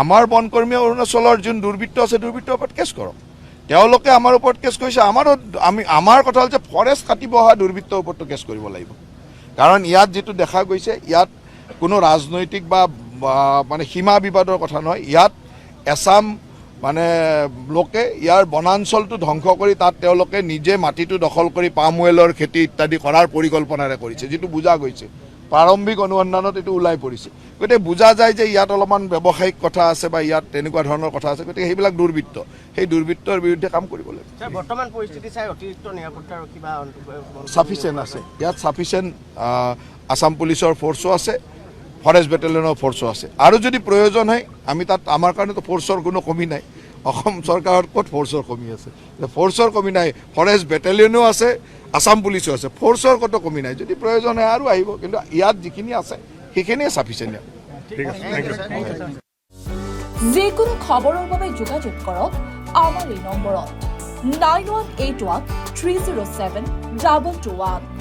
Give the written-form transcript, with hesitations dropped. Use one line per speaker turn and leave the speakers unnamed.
আমাৰ বনকৰ্মী অৰুণাচলৰ যোন দুৰ্বৃত্ত আছে দুৰ্বৃত্তৰ ওপৰত কেছ কৰক তেওঁলোকে আমাৰ ওপৰত কেছ কৰিছে আমাৰ কথা হ'ল যে ফৰেষ্ট কাটিব অহা দুৰ্বৃত্তৰ ওপৰতো কেছ কৰিব লাগিব কাৰণ ইয়াত যেটো দেখা গৈছে ইয়াত কোনো ৰাজনৈতিক বা মানে সীমা বিবাদৰ কথা নহয় ইয়াত এছাম মানে লোকে ইয়াৰ বনাঞ্চলটো ধ্বংস কৰি তাত তেওঁলোকে নিজে মাটিটো দখল কৰি পাম অয়েলৰ খেতি ইত্যাদি কৰাৰ পৰিকল্পনাৰে কৰিছে যেটো বুজা গৈছে প্ৰাৰম্ভিক অনুসন্ধানত এটো ওলাই পৰিছে গতে বুজা যায় যে ইয়াত অলপমান ব্যৱসায়িক কথা আছে বা ইয়াত তেনেকুৱা ধৰণৰ কথা আছে গতে সেইবিলাক দুৰ্বৃত্ত সেই দুৰ্বৃত্তৰ বিৰুদ্ধে কাম কৰিব লাগে
স্যাৰ বৰ্তমান পৰিস্থিতি চাই অতিৰিক্ত নিৰাপত্তাৰ কিবা
সাফিচিয়েন্ট আছে ইয়াত সাফিচিয়েন্ট আসাম পুলিচৰ ফোৰ্সও আছে ফৰেষ্ট বেটেলিয়নৰ ফোৰ্সও আছে আৰু যদি প্ৰয়োজন হয় আমি তাত আমাৰ কাৰণে তো ফোৰ্সৰ কোনো কমি নাই অসম চৰকাৰৰ ক'ত ফোৰ্সৰ কমি আছে ফোৰ্সৰ কমি নাই ফৰেষ্ট বেটেলিয়নো আছে আসাম পুলিচও আছে ফোৰ্সৰ কত কমি নাই যদি প্ৰয়োজন হয় আৰু আহিব কিন্তু ইয়াত যিখিনি আছে সেইখিনিয়ে সাফিচিয়েন্ট
ঠিক আছে যিকোনো খবৰৰ বাবে যোগাযোগ কৰক আমাৰ এই নম্বৰত 9181 307 2221